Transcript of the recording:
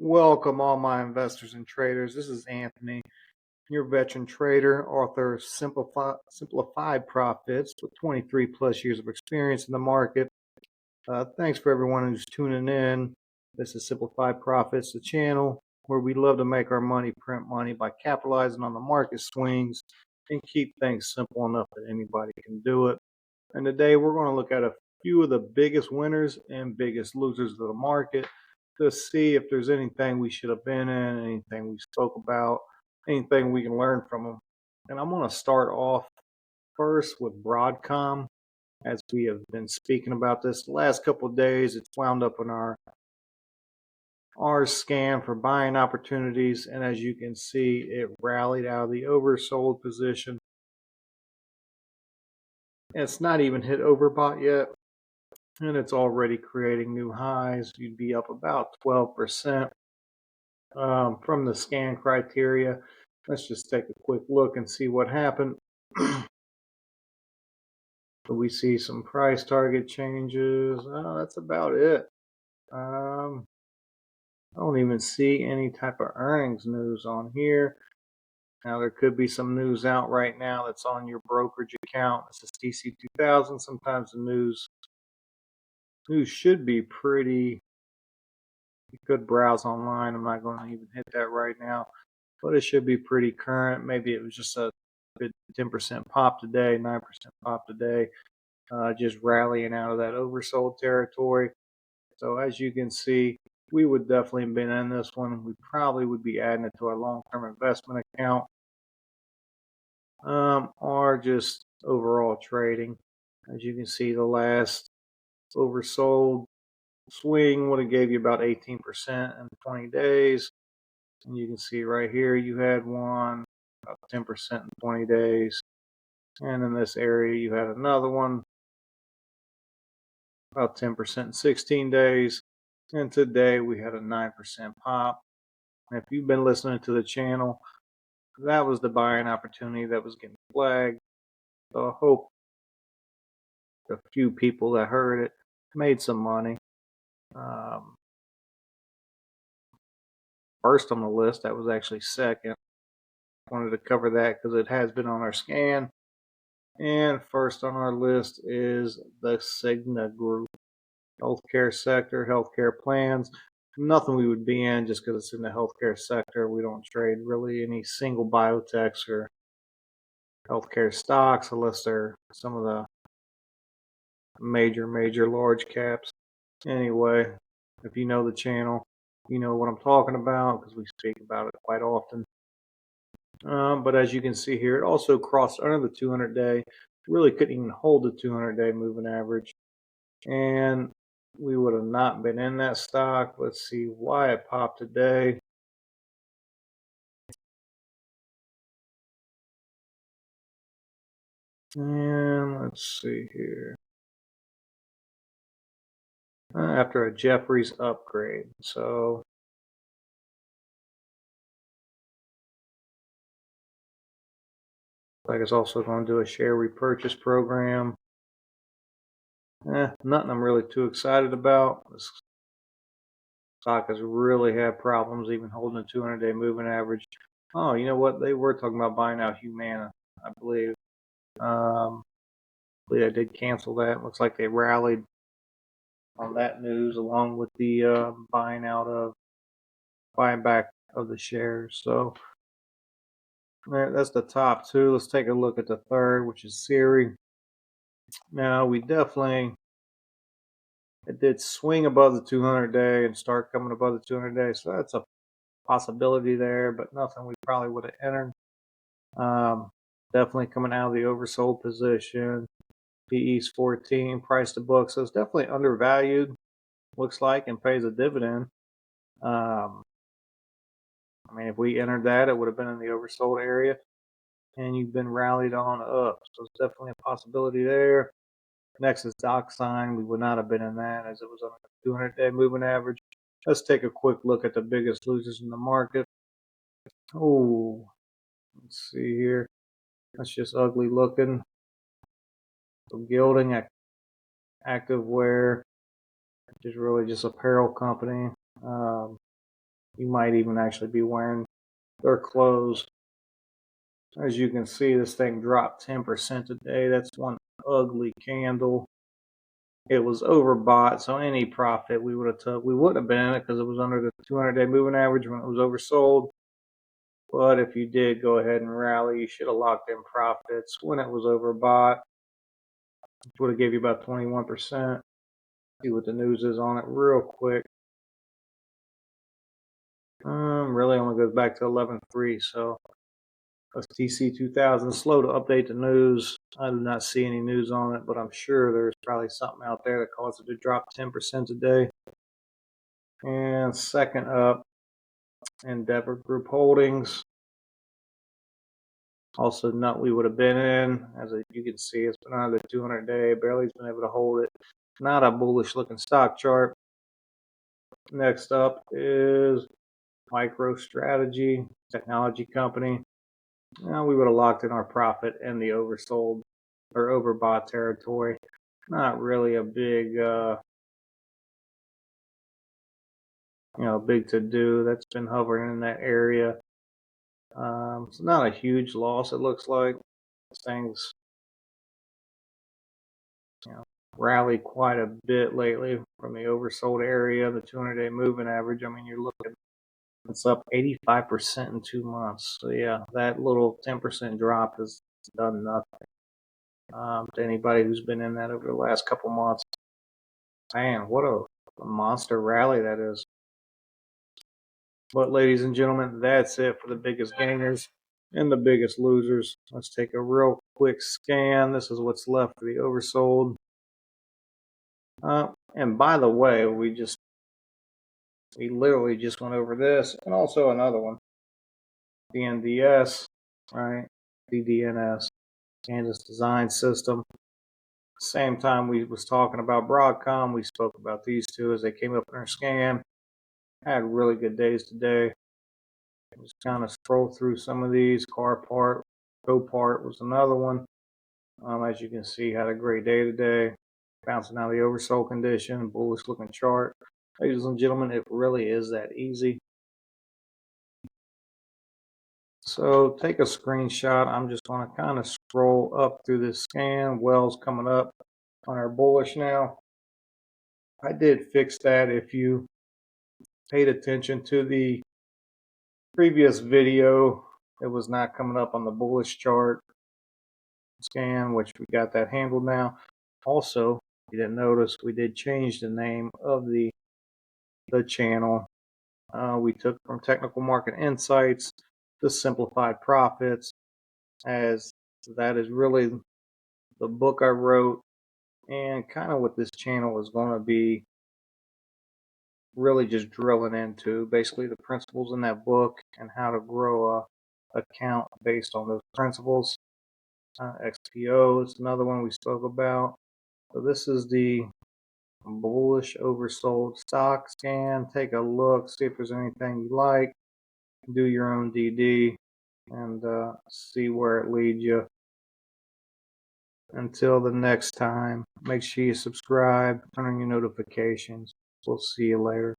Welcome, all my investors and traders. This is Anthony, your veteran trader, author of Simplified Profits with 23 plus years of experience in the market. Thanks for everyone who's tuning in. This is Simplified Profits, the channel where we love to make our money print money by capitalizing on the market swings and keep things simple enough that anybody can do it. And today we're going to look at a few of the biggest winners and biggest losers of the market to see if there's anything we should have been in, anything we spoke about, anything we can learn from them. And I'm going to start off first with Broadcom, as we have been speaking about this the last couple of days. It's wound up in our scan for buying opportunities, and as you can see, it rallied out of the oversold position. It's not even hit overbought yet, and it's already creating new highs. You'd be up about 12% from the scan criteria. Let's just take a quick look and see what happened. We see some price target changes. That's about it. I don't even see any type of earnings news on here. Now, there could be some news out right now that's on your brokerage account. This is TC2000. Sometimes the news should be pretty. You could browse online. I'm not going to even hit that right now, but it should be pretty current. Maybe it was just a good 10% pop today, 9% pop today, just rallying out of that oversold territory. So as you can see, we would definitely have been in this one. We probably would be adding it to our long-term investment account, or just overall trading. As you can see, the last oversold swing would have gave you about 18% in 20 days. And you can see right here, you had one about 10% in 20 days. And in this area, you had another one about 10% in 16 days. And today we had a 9% pop. And if you've been listening to the channel, that was the buying opportunity that was getting flagged. So I hope a few people that heard it made some money. First on the list, that was actually second. Wanted to cover that because it has been on our scan. And first on our list is the Cigna Group. Healthcare sector, healthcare plans. Nothing we would be in just because it's in the healthcare sector. We don't trade really any single biotechs or healthcare stocks unless they're some of the major large caps. Anyway, if you know the channel, you know what I'm talking about because we speak about it quite often. But as you can see here, it also crossed under the 200-day. Really couldn't even hold the 200-day moving average. And we would have not been in that stock. Let's see why it popped today. And let's see here. After a Jefferies upgrade. So like it's also going to do a share repurchase program. Nothing I'm really too excited about. This stock has really had problems even holding a 200-day moving average. Oh, you know what? They were talking about buying out Humana, I believe. I believe I did cancel that. Looks like they rallied on that news along with the buying back of the shares. So that's the top two. Let's take a look at the third, which is Siri. Now we definitely, it did swing above the 200-day and start coming above the 200-day. So that's a possibility there, but nothing we probably would have entered. Definitely coming out of the oversold position. PE's 14, price to book. So it's definitely undervalued, looks like, and pays a dividend. I mean, if we entered that, it would have been in the oversold area, and you've been rallied on up. So it's definitely a possibility there. Next is DocSign. We would not have been in that as it was on a 200-day moving average. Let's take a quick look at the biggest losers in the market. Oh, let's see here. That's just ugly looking. So Gilding, Activewear, which is really just apparel company. You might even actually be wearing their clothes. As you can see, this thing dropped 10% today. That's one ugly candle. It was overbought, so any profit we would have took, we wouldn't have been in it because it was under the 200-day moving average when it was oversold. But if you did go ahead and rally, you should have locked in profits when it was overbought, which would have gave you about 21%. See what the news is on it real quick. Really only goes back to 11.3, so STC 2000, slow to update the news. I do not see any news on it, but I'm sure there's probably something out there that caused it to drop 10% today. And second up, Endeavor Group Holdings. Also, nut we would have been in. As you can see, it's been under the 200-day. Barely's been able to hold it. Not a bullish looking stock chart. Next up is MicroStrategy, technology company. Now we would have locked in our profit in the oversold or overbought territory. Not really a big, big to do. That's been hovering in that area. It's not a huge loss. It looks like things, rallied quite a bit lately from the oversold area, the 200-day moving average. I mean, you're looking, it's up 85% in 2 months. So yeah, that little 10% drop has done nothing to anybody who's been in that over the last couple months. Man, what a monster rally that is. But ladies and gentlemen, that's it for the biggest gainers and the biggest losers. Let's take a real quick scan. This is what's left of the oversold. And by the way, we literally just went over this and also another one, the NDS, right? DDNS, Kansas Design System. Same time we was talking about Broadcom, we spoke about these two as they came up in our scan. Had really good days today. Just kind of scroll through some of these. Copart was another one. As you can see, had a great day today. Bouncing out of the oversold condition, bullish looking chart. Ladies and gentlemen, it really is that easy. So take a screenshot. I'm just going to kind of scroll up through this scan. Wells coming up on our bullish now. I did fix that. If you paid attention to the previous video, it was not coming up on the bullish chart scan, which we got that handled now. Also, you didn't notice, we did change the name of the channel. We took from Technical Market Insights to Simplified Profits, as that is really the book I wrote and kind of what this channel is going to be really just drilling into, basically the principles in that book and how to grow a account based on those principles. XPO is another one we spoke about. So this is the bullish oversold stock scan. Take a look, see if there's anything you like. Do your own DD and see where it leads you. Until the next time, make sure you subscribe, turn on your notifications. We'll see you later.